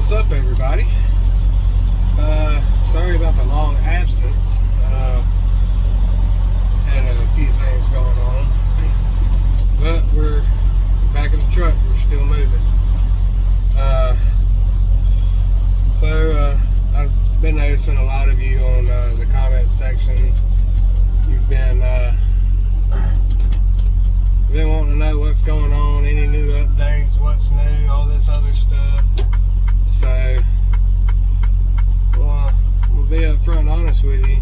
What's up, everybody? Sorry about the long absence. Had a few things going on, but we're back in the truck. We're still moving. I've been noticing a lot of you on the comment section. You've been wanting to know what's going on, any new updates, what's new, all this other stuff. So, well, we'll be up front and honest with you.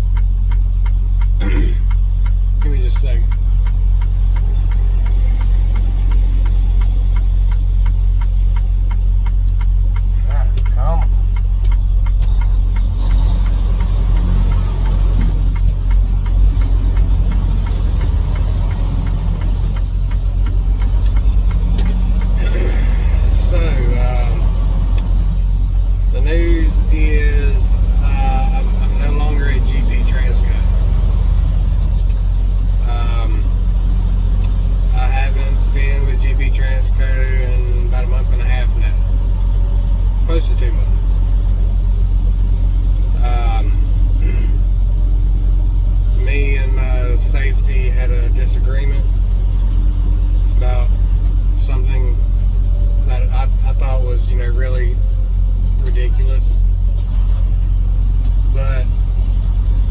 Give me just a second. Alright, come on. The news is I'm no longer at Transco. I haven't been with Transco in about a month and a half now. Close to 2 months. Me and safety had a disagreement about something that I thought was, really ridiculous, but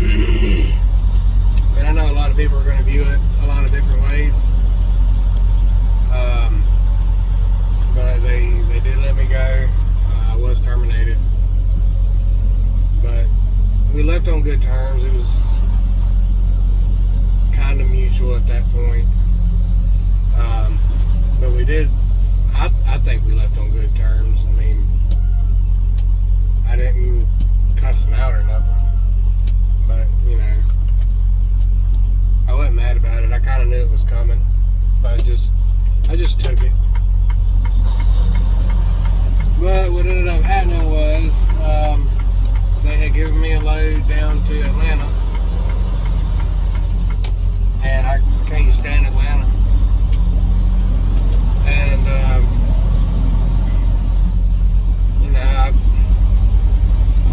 and I know a lot of people are going to view it a lot of different ways, but they did let me go. I was terminated, but we left on good terms. It was kind of mutual at that point, but we did, I think we left on good terms. I mean, I didn't cuss him out or nothing, but I wasn't mad about it. I kind of knew it was coming, so I just took it. But what ended up happening was they had given me a load down to Atlanta, and I can't stand Atlanta, and I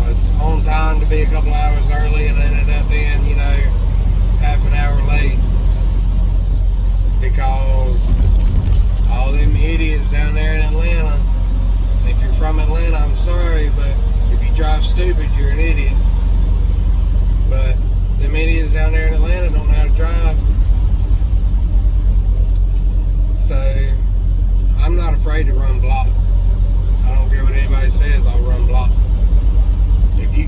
was on time to be a couple hours early, and ended up being, half an hour late because all them idiots down there in Atlanta. If you're from Atlanta, I'm sorry, but if you drive stupid, you're an idiot. But them idiots down there in Atlanta don't know how to drive. So I'm not afraid to run block. I don't care what anybody says, I'll run block. If you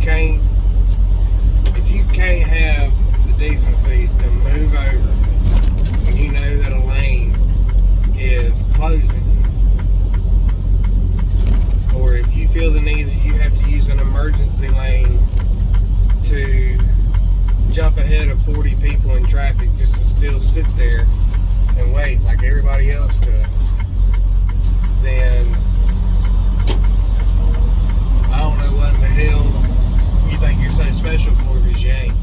can't have the decency to move over when you know that a lane is closing, or if you feel the need that you have to use an emergency lane to jump ahead of 40 people in traffic just to still sit there and wait like everybody else does, then I don't know what in the hell you think you're so special for, because you ain't.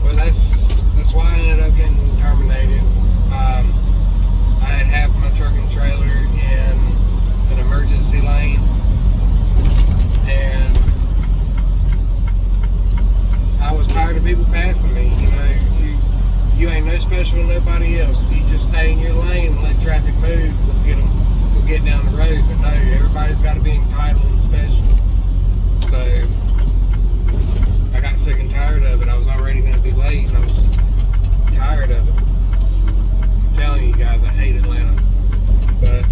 Well, that's why I ended up getting terminated. I had half my truck and trailer in an emergency lane, and I was tired of people passing me. You ain't no special to nobody else. If you just stay in your lane and let traffic move, we'll get down the road. But no, everybody's got to be entitled and special. So I got sick and tired of it. I was already going to be late, and I was tired of it. I'm telling you guys, I hate Atlanta. But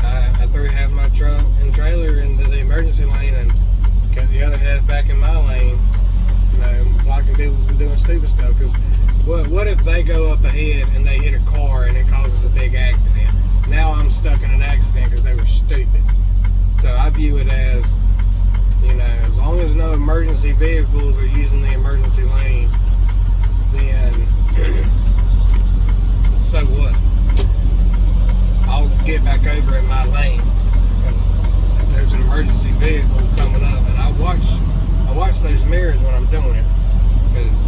I threw half my truck and trailer into the emergency lane and kept the other half back in my lane, blocking people from doing stupid stuff. Because what if they go up ahead and they hit a car and it causes a big accident? Now I'm stuck in an accident because they were stupid. So I view it as, as long as no emergency vehicles are using the emergency lane, then so what? I'll get back over in my lane. If there's an emergency vehicle coming up, and I watch those mirrors when I'm doing it, because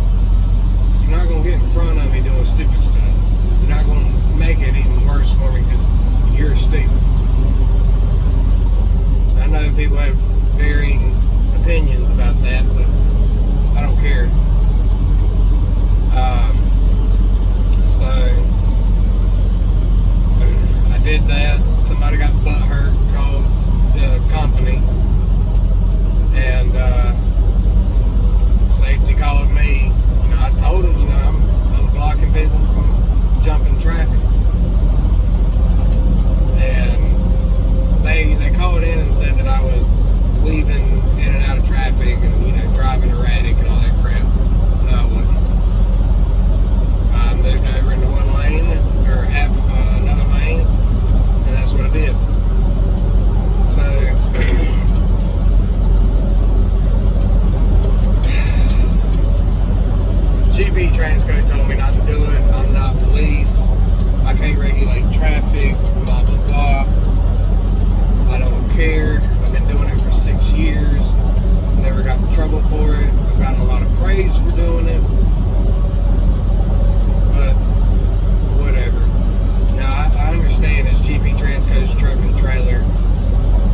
you're not going to get in front of me doing stupid stuff. You're not going to make it even worse for me because you're stupid. did that. Somebody got butthurt, called the company, and safety called me. You know, I told them, you know, I'm blocking people from jumping traffic, and they called in and said that I was weaving in and out of traffic and, you know, driving erratic and all that crap. No, I wasn't. I moved over into one lane or half of another lane, and that's what I did. So GP Transco told me not to do it. I'm not police. I can't regulate traffic, blah blah blah. I don't care. I've been doing it for 6 years. Never got in trouble for it. I've gotten a lot of praise for doing it. But whatever. Now I understand it's GP Transco's truck and trailer,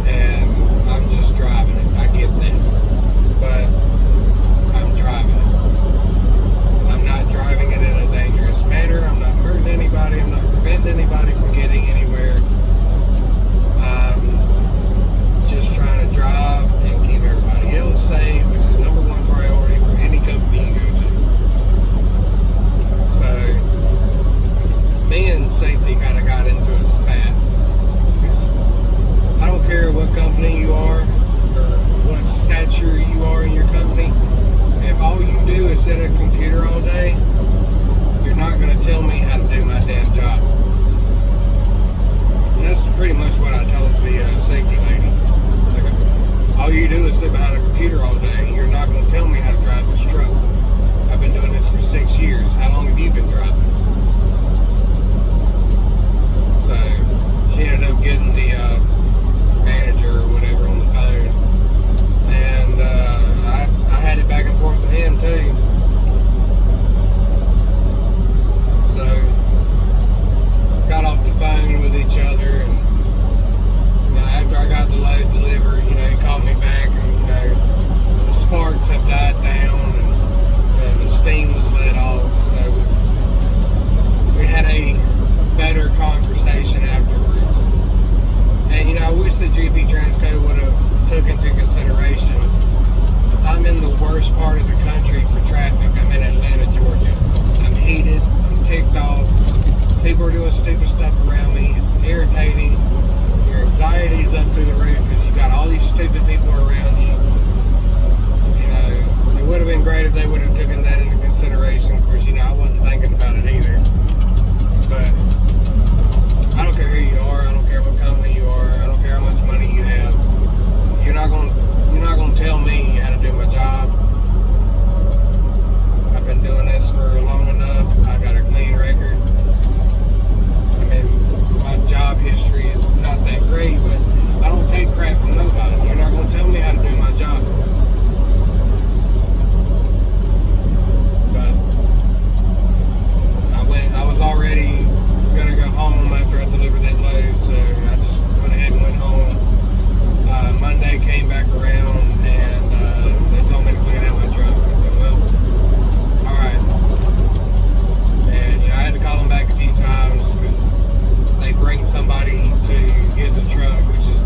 and I'm just driving it. I get that. But I'm driving it. I'm not driving it in a dangerous manner. I'm not hurting anybody. I'm not preventing anybody from getting anywhere. Just trying to drive and keep everybody else safe, which is number one priority for any company you go to. So, me and safety kind of got into a spat. I don't care what company you are or what stature you are in your company. If all you do is sit at a computer all day, you're not going to tell me how to do my damn job. And that's pretty much what I told the safety lady. All you do is sit behind a computer all day. You're not going to tell me how to drive this truck. I've been doing this for 6 years. How long have you been driving? So she ended up getting the manager or whatever on the phone, and I had it back and forth with him too. So got off the phone with each other, and after I got the load delivered, you know, he called me back, and, you know, the sparks have died down, and the steam was let off, so we had a better conversation afterwards. And, you know, I wish the GP Transco would have took into consideration, I'm in the worst part of the country for traffic. I'm in Atlanta, Georgia. I'm heated, I'm ticked off, people are doing stupid stuff around me, it's irritating. Your anxiety is up through the roof because you got all these stupid people around you. You know, it would have been great if they would have taken that into consideration. Of course, you know, I wasn't thinking about it either. But I don't care who you are. I don't care what company you are. I don't care how much money you have. You're not going to tell me how to do my job. I've been doing this for long enough. I got a clean record. I mean, my job history is not that great, but I don't take crap from nobody. You're not going to tell me how to do my job. But I was already going to go home after I delivered that load, so I just went ahead and went home. Monday came back around, and they told me to clean out my truck. I said, well, alright. And, you know, I had to call them back a few times because they bring somebody to get the truck, which is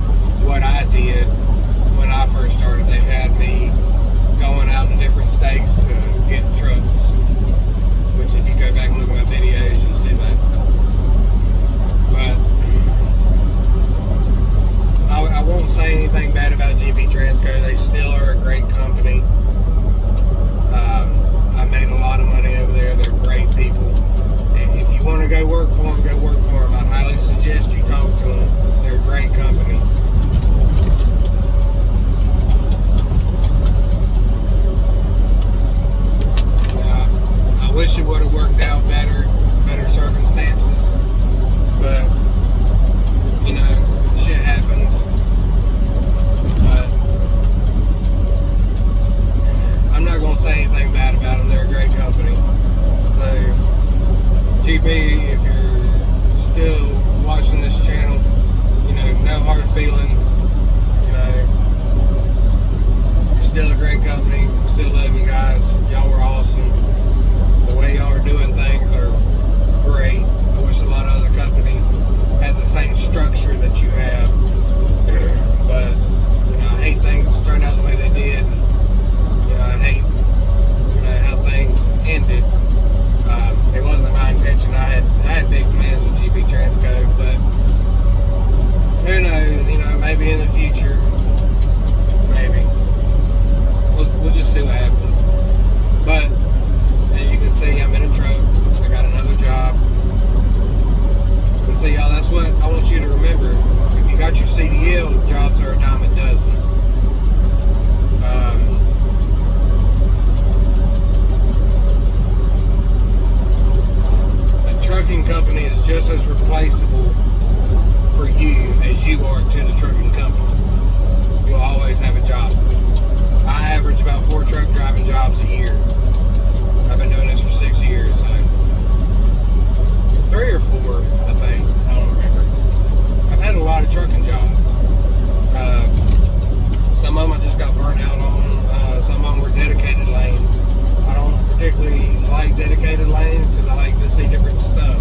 what I did when I first started. They had me going out in different states to get trucks, which if you go back and look at my videos, you'll see that. But I won't say anything bad about GP Transco. They still are a great company. I made a lot of money over there. They're great people. And if you want to go work for them, go work for them. I highly suggest you talk to them. They're a great company. I wish it would have worked out better circumstances. But, you know, shit happens. But that you have. But I hate things turned out the way they did. I hate how things ended. It wasn't my intention. I had big plans with GB Transco, but who knows? Maybe in the future, maybe we'll just see what happens. But as you can see, I'm in a truck. I got another job. And so y'all, that's what I want you to remember. If you got your CDL, jobs are a dime a dozen. Trucking company is just as replaceable for you as you are to the trucking company. You'll always have a job. I average about 4 truck driving jobs a year. I've been doing this for 6 years, so 3 or 4, I think. I don't remember. I've had a lot of trucking jobs. Some of them I just got burnt out on. Some of them were dedicated lanes. I don't particularly like dedicated lanes because I like to see different stuff.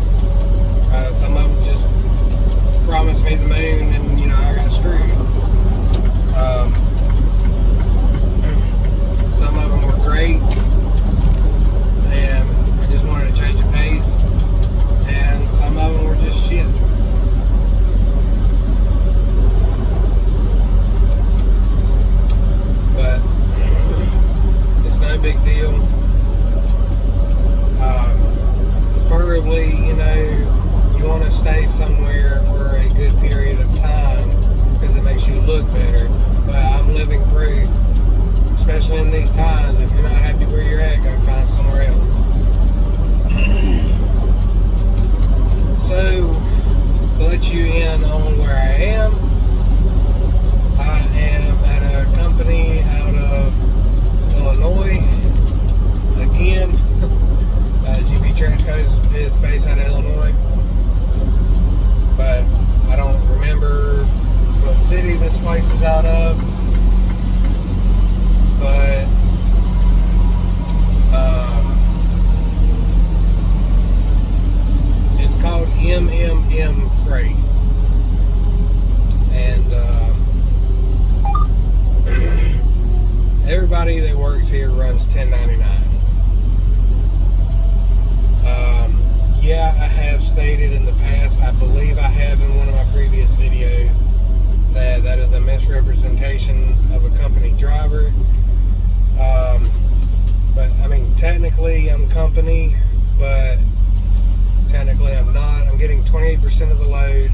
Some of them just promised me the moon and, I got screwed. Some of them were great and I just wanted to change the pace. And some of them were just shit. But it's no big deal. Preferably, you want to stay somewhere for a good period of time because it makes you look better. But I'm living proof, especially in these times, if you're not happy where you're at, go find somewhere else. So, to let you in on where I am at a company out of Illinois. Again, GB Transco is based out of Illinois, but I don't remember what city this place is out of. But it's called MMM Freight, and everybody that works here runs 1099. Yeah, I have stated in the past, I believe I have in one of my previous videos, that is a misrepresentation of a company driver. But I mean, technically I'm company, but technically I'm not. I'm getting 28% of the load,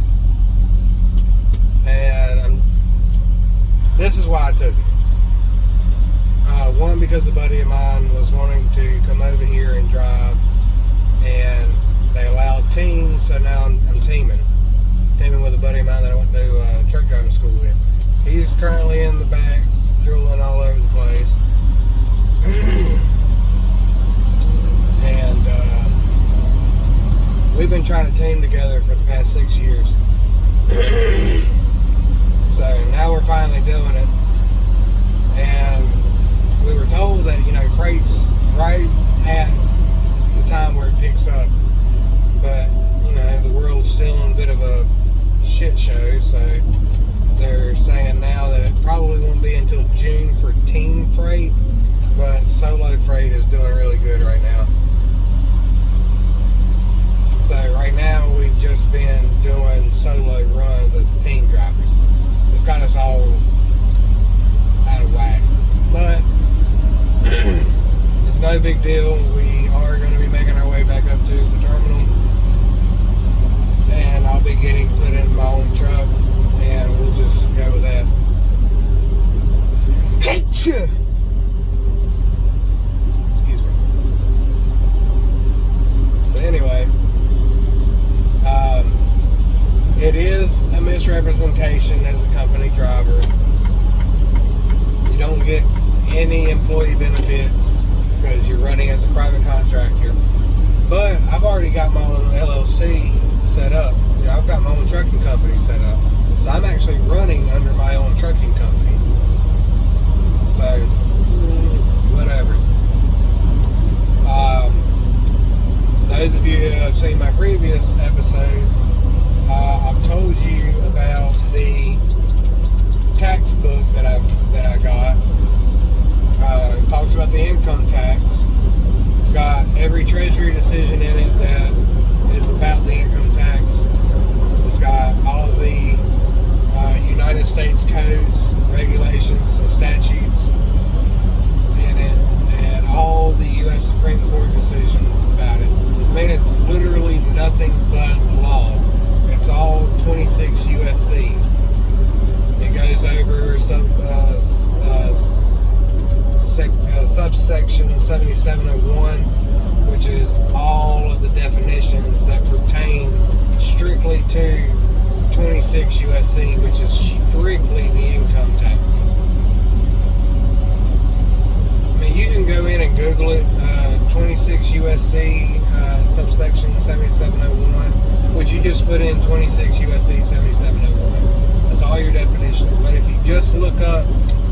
and this is why I took it. One, because a buddy of mine was wanting to come over here and drive, and they allowed teams, so now I'm teaming with a buddy of mine that I went to truck driving school with. He's currently in the back, drooling all over the place. And we've been trying to team together for the past 6 years. So now we're finally doing it. And we were told that, freight's right at the time where it picks up. But, the world's still in a bit of a shit show, so they're saying now that it probably won't be until June for team freight, but solo freight is doing really good right now. So right now we've just been doing solo runs as team drivers. It's got us all out of whack, but it's no big deal. We are going to be making our way back up to the terminal, and I'll be getting put in my own truck, and we'll just go with that. Excuse me. But anyway, it is a misrepresentation as a company driver. You don't get any employee benefits because you're running as a private contractor. But I've already got my own LLC set up. I've got my own trucking company set up. So I'm actually running under my own trucking company. So, whatever. Those of you who have seen my previous episodes, I've told you about every Treasury decision in it that is about the income tax. It's got all the United States codes, regulations, and statutes in it, and all the U.S. Supreme Court decisions about it. I mean, it's literally nothing but law. It's all 26 USC. It goes over subsection 7701, which is all of the definitions that pertain strictly to 26 USC, which is strictly the income tax. I mean, you can go in and Google it, 26 USC, subsection 7701, which you just put in 26 USC 7701. That's all your definitions. But if you just look up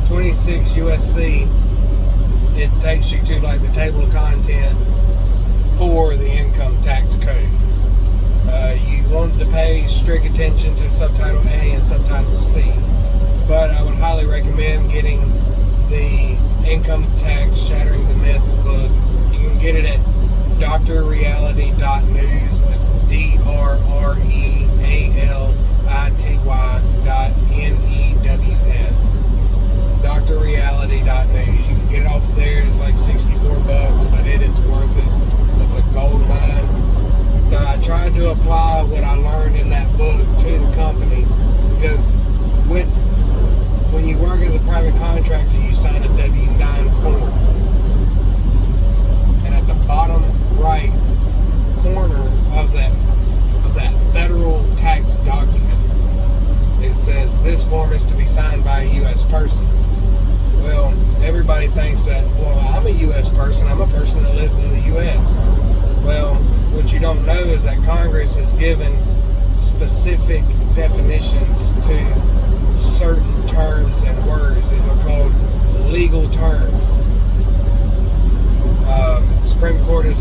26 USC, it takes you to like the table of contents for the income tax code. You want to pay strict attention to subtitle A and subtitle C, but I would highly recommend getting the Income Tax Shattering the Myths book. You can get it at drreality.news. That's DRREALITY.NEWS. drreality.news. You can get it off there. It's like $64, but it is worth it. It's a gold mine. So I tried to apply what I learned in that book to the company, because when you work as a private contractor, you sign a W-9 form. And at the bottom right corner of that federal tax document, it says this form is to be signed by a U.S. person. Well, everybody thinks that, well, I'm a U.S. person. I'm a person that lives in the U.S. Well, what you don't know is that Congress has given specific definitions to certain terms and words. These are called legal terms. The Supreme Court has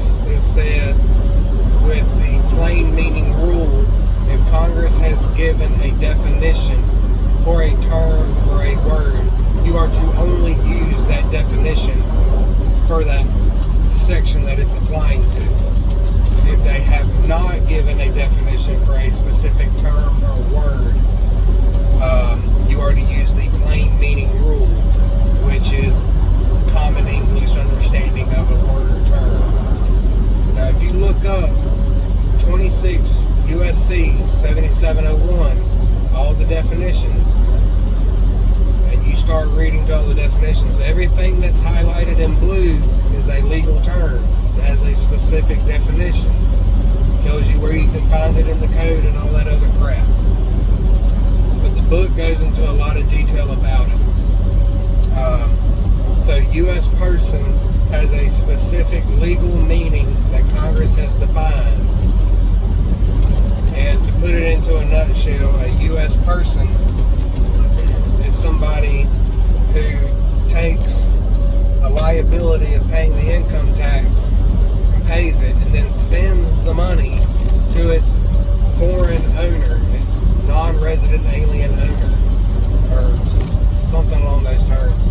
said with the plain meaning rule, if Congress has given a definition for a term or a word, you are to only use that definition for that section that it's applying to. If they have not given a definition for a specific term or word, you are to use the plain meaning rule, which is common English understanding of a word or term. Now, if you look up 26 USC 7701, all the definitions, and you start reading through all the definitions, everything that's highlighted in blue is a legal term. It has a specific definition. It tells you where you can find it in the code and all that other crap. But the book goes into a lot of detail about it. So U.S. person has a specific legal meaning that Congress has defined. And to put it into a nutshell, a U.S. person is somebody who takes the liability of paying the income tax, pays it, and then sends the money to its foreign owner, its non-resident alien owner, or something along those terms.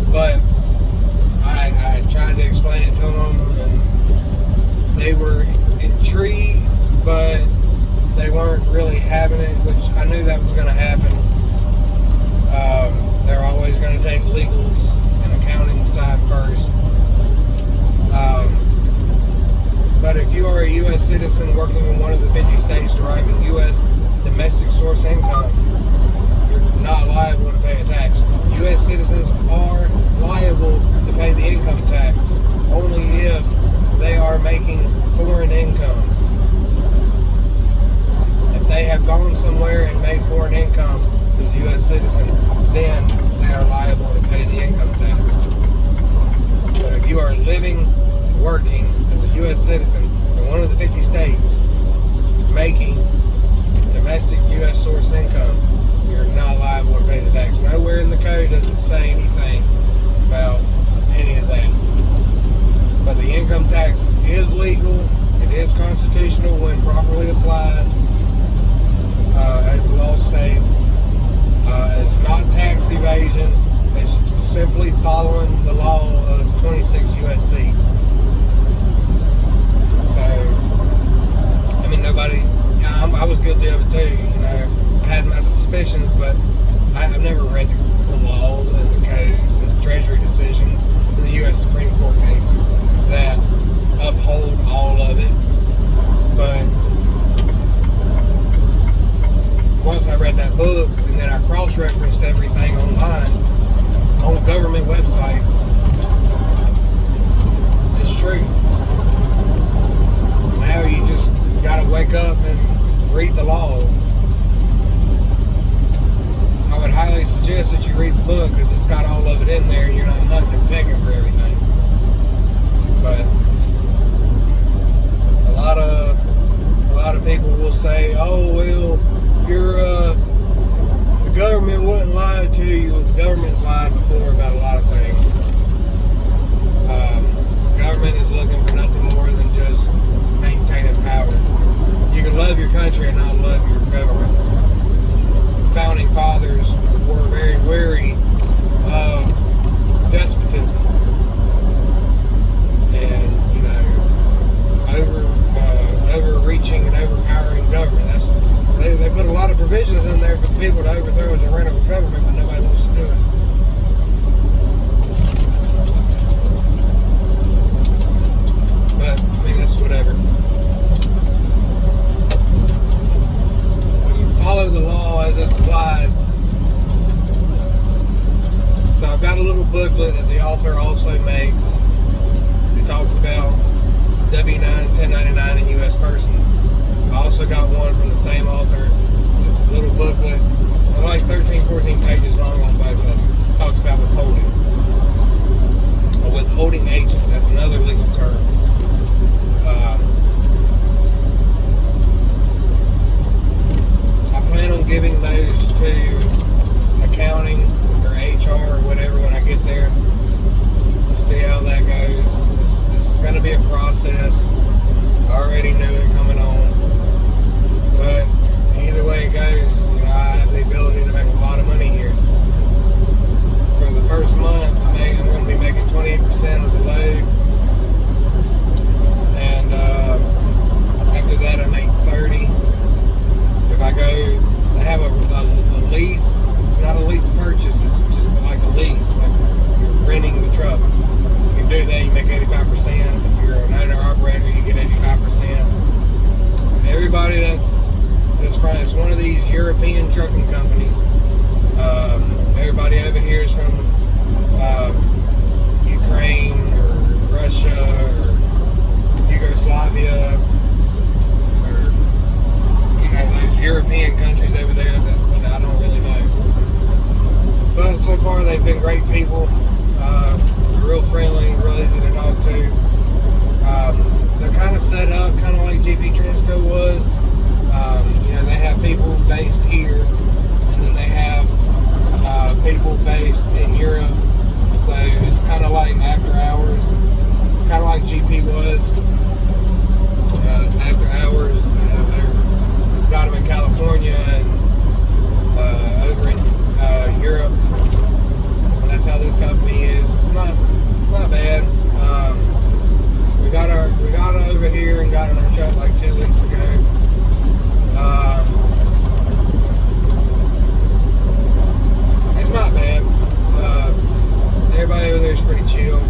But I tried to explain it to them, and they were intrigued, but they weren't really having it, which I knew that was going to happen. They're always going to take legals and accounting side first. But if you are a U.S. citizen working in one of the 50 states deriving U.S. domestic source income, you're not liable to pay a tax. U.S. citizens are liable to pay the income tax only if they are making foreign income. If they have gone somewhere and made foreign income as a U.S. citizen, then they are liable to pay the income tax. But if you are living, working as a U.S. citizen in one of the 50 states, making domestic U.S. source income, you're not liable to pay the tax. Nowhere in the code does it say anything about any of that. But the income tax is legal. It is constitutional when properly applied, as the law states. It's not tax evasion. It's simply following the law of 36 USC. So, I mean, nobody, I was guilty of it too, you know. I had my suspicions, but I've never read the law and the codes and the Treasury decisions and the U.S. Supreme Court cases that uphold all of it. But once I read that book and then I cross-referenced everything online on government websites, it's true. Now you just gotta wake up and read the law. I would highly suggest that you read the book because it's got all of it in there and you're not hunting and pecking for everything. But a lot of people will say, oh, well, the government wouldn't lie to you. Well, the government's lied before about a lot of things. Government is looking for nothing more than just maintaining power. You can love your country and not love your government. Founding fathers were very wary of despotism and, you know, overreaching and overpowering government. They put a lot of provisions in there for people to overthrow a tyrannical government, but nobody wants to do it. But I mean, that's whatever. When you follow the law as it's applied. So I've got a little booklet that the author also makes. It talks about W-9, 1099 and U.S. person. I also got one from the same author. This little booklet, like 13, 14 pages long on both of them. It talks about withholding. A withholding agent. That's another legal term. I plan on giving those to accounting or HR or whatever when I get there. See how that goes. This is going to be a process. I already knew it coming on. But either way it goes, you know, I have the ability to make a lot of money here. For the first month, I'm going to be making 28% of the load. And after that, I make 30. If I go, I have a lease. It's not a lease purchase. It's just like a lease. Like you're renting the truck. You can do that. You make 85%. If you're an owner operator, you get 85%. Everybody that's from, it's one of these European trucking companies. Everybody over here is from Ukraine or Russia or Yugoslavia or, you know, those European countries over there that, you know, I don't really know. But so far they've been great people. They're real friendly, real easy to talk to. They're kind of set up kind of like GP Transco was. You know, they have people based here, and then they have people based in Europe. So it's kind of like after hours, kind of like GP was. After hours, they've got them in California and over in Europe. And that's how this company is. It's not bad. We got over here and got in our truck like 2 weeks ago. It's not bad. Everybody over there is pretty chill.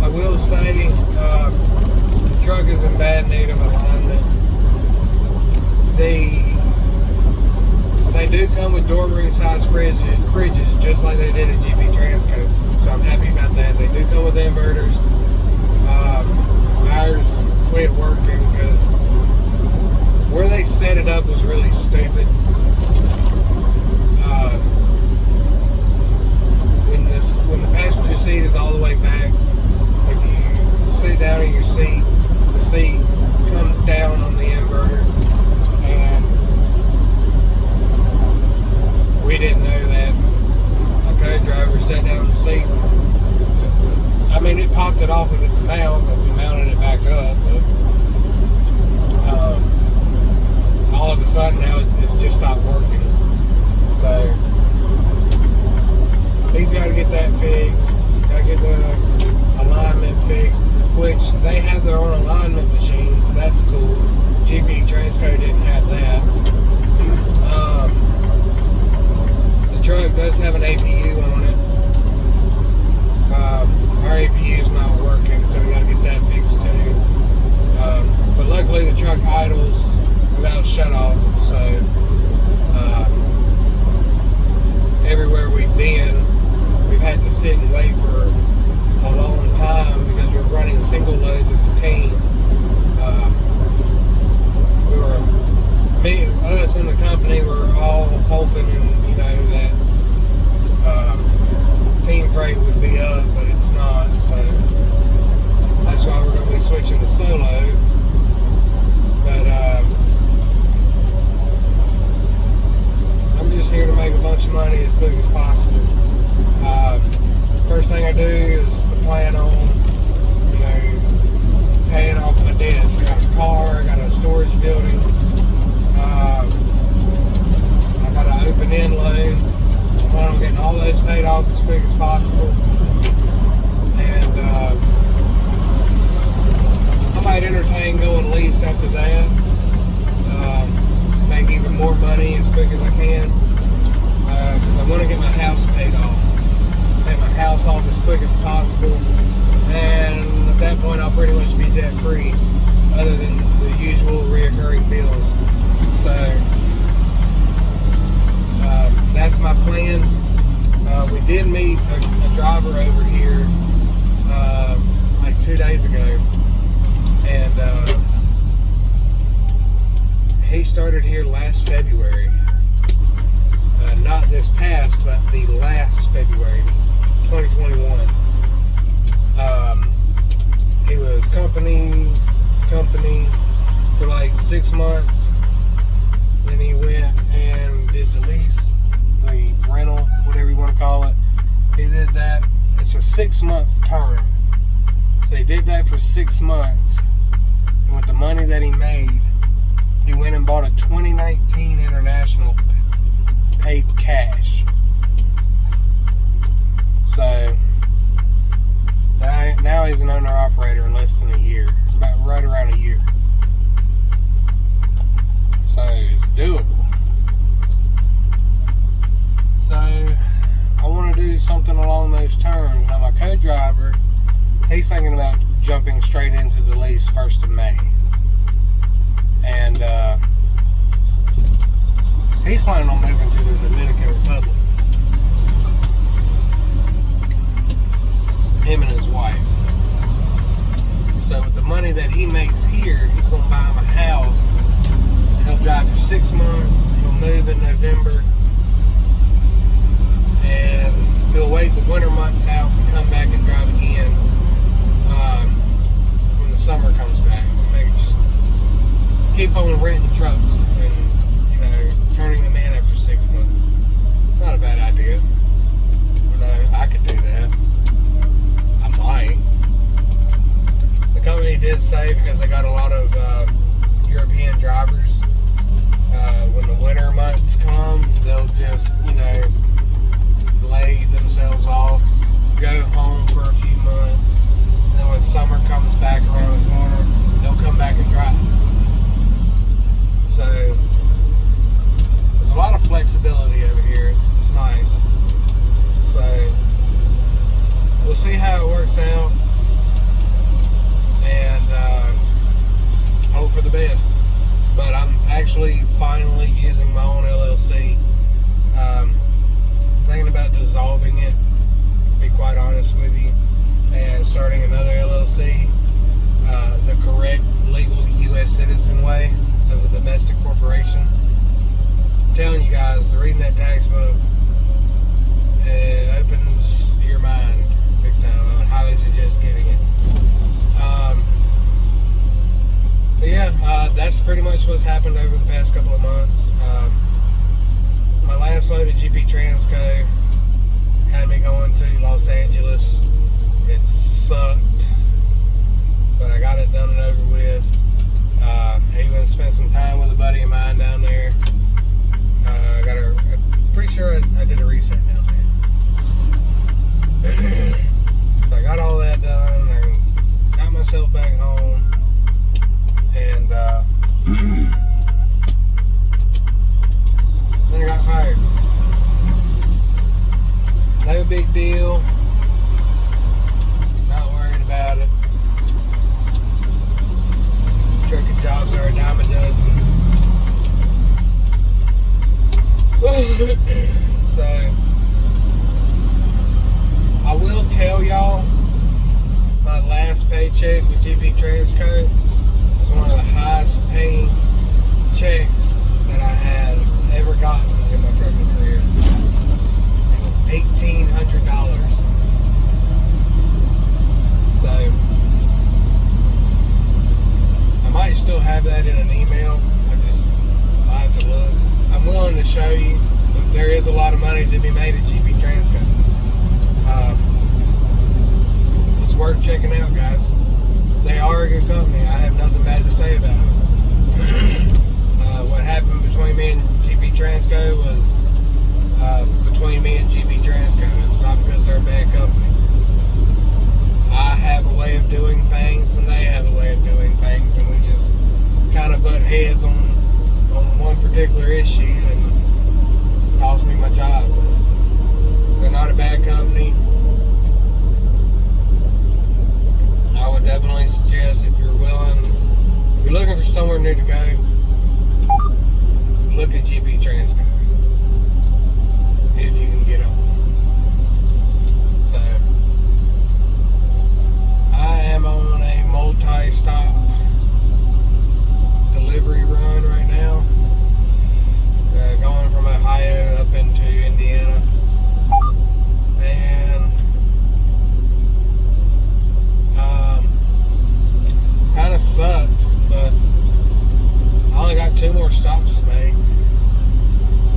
I will say the truck is in bad need of alignment. They do come with dorm room size fridges just like they did at GP Transco. So I'm happy about that. They do come with inverters. Ours quit working because where they set it up was really stupid. When the passenger seat is all the way back, if you sit down in your seat, the seat comes down on the inverter, and we didn't know that. My co-driver sat down in the seat. I mean, it popped it off of its mount, but we mounted it back up. But all of a sudden now it's just stopped working. So he's got to get that fixed. Got to get the alignment Transco didn't have that. The truck does have an APU on it. Our APU is not working, so we got to get that fixed too. But luckily the truck idles without shut off, so everywhere we've been, we've had to sit and wait for a long time because we're running single loads as a team. Us and the company were all hoping, that team freight would be up, but it's not. So that's why we're going to be switching to solo. But I'm just here to make a bunch of money as quick as possible. First thing I do is to plan on, paying off my debts. I got a car, I got a storage building, I got an open-end loan. I plan on getting all those paid off as quick as possible. And I might entertain going lease after that. Make even more money as quick as I can. Because I want to get my house paid off. Pay my house off as quick as possible. And at that point I'll pretty much be debt free, other than the usual reoccurring bills. So that's my plan. We did meet a driver over here like 2 days ago, and he started here last February. Not this past, but the last February, 2021. He was company for like 6 months. Then he went and did the lease, the rental, whatever you want to call it. He did that. It's a 6-month term. So he did that for 6 months. And with the money that he made, he went and bought a 2019 International paid cash. So now he's an owner-operator in less than a year. Right around a year. So it's doable. So I want to do something along those terms. Now my co-driver, he's thinking about jumping straight into the lease 1st of May. And he's planning on moving to the Dominican Republic. Him and his wife. So with the money that he makes here, he's going to buy him a house. He'll drive for 6 months. He'll move in November. And he'll wait the winter months out and come back and drive again when the summer comes back. Maybe just keep on renting trucks and, turning them in after 6 months. It's not a bad idea. I could do that. I might. The company did say, because they got a lot of European drivers, when the winter months come, they'll just, lay themselves off, go home for a few months, and then when summer comes back around the corner, they'll come back and drive. So there's a lot of flexibility over here. It's nice. So we'll see how it works out, and hope for the best. But I'm actually finally using my own LLC. Thinking about dissolving it, to be quite honest with you, and starting another LLC, the correct legal U.S. citizen way, as a domestic corporation. I'm telling you guys, reading that tax book, it opens your mind big time. I would highly suggest getting it. But yeah, that's pretty much what's happened over the past couple of months. My last load at GP Transco had me going to Los Angeles. It sucked, but I got it done and over with. I even spent some time with a buddy of mine down there. I'm pretty sure I did a reset down there. So I got all that done. I got myself back home, and So I will tell y'all, my last paycheck with GP Transco was one of the highest paying checks that I had ever gotten in my trucking career. It was $1,800. So I might still have that in an email. I have to look. I'm willing to show you, but there is a lot of money to be made at GP Transco. It's worth checking out, guys. They are a good company. I have nothing bad to say about them. What happened between me and GP Transco was between me and GP Transco. It's not because they're a bad company. I have a way of doing things, and they have a way of doing things, and we just kind of butt heads on one particular issue, and cost me my job. They're not a bad company. I would definitely suggest, if you're looking for somewhere new to go, look at GP Transco. If you can get on. So, I am on a multi-stop delivery run right now. Going from Ohio up into Indiana. And kind of sucks, but I only got 2 more stops to make.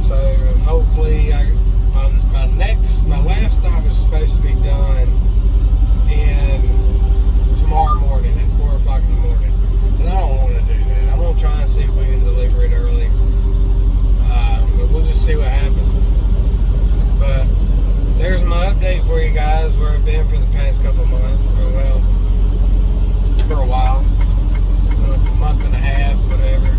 So hopefully my last stop is supposed to be done tomorrow morning at 4 o'clock in the morning. And I don't want to do that. I'm going to try and see if we can deliver it early. But we'll just see what happens. But there's my update for you guys, where I've been for the past couple months. Or well, for a while. A month and a half, whatever.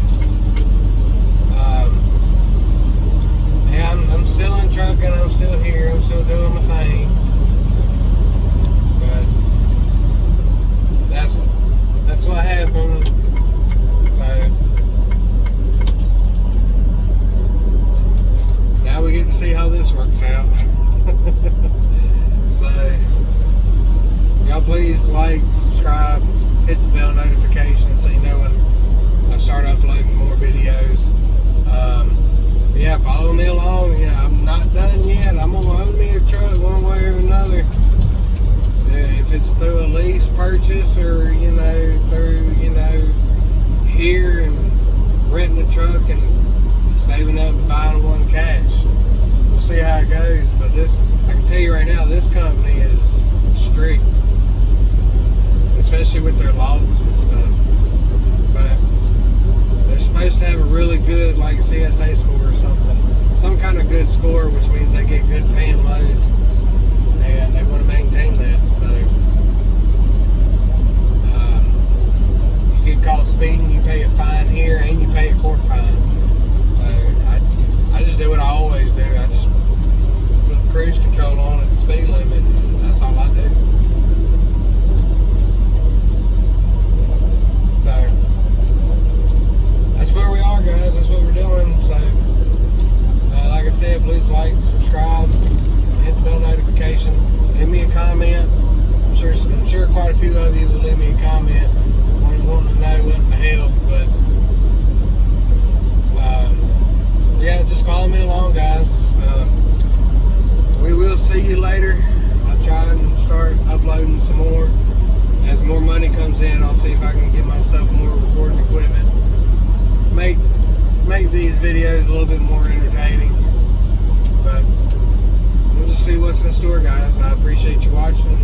Yeah, I'm still in trucking. I'm still here. I'm still doing my thing. But that's what happened. So now we get to see how this works out. So y'all please like, subscribe, hit the bell notification so you know when I start uploading more videos. Yeah, follow me along. You know, I'm not done yet. I'm gonna own me a truck one way or another. If it's through a lease purchase, or through here and renting a truck and saving up and buying one cash. We'll see how it goes. But I can tell you right now, this company is strict, especially with their logs and stuff. But they're supposed to have a really good, like, CSA score or something. Some kind of good score, which means they get good paying loads. And they want to maintain that. So, you get caught speeding, you pay a fine here, and you pay a court fine. So, I just do what I always do. I just put cruise control on at the speed limit, and that's all I do. So, that's where we are, guys. That's what we're doing. So, like I said, please like, subscribe, hit the bell notification, leave me a comment. I'm sure quite a few of you will leave me a comment wanting to know what in the hell. But yeah, just follow me along, guys. We will see you later. I'll try and start uploading some more. As more money comes in, I'll see if I can get myself more recording equipment. Make these videos a little bit more entertaining. But we'll just see what's in store, guys. I appreciate you watching.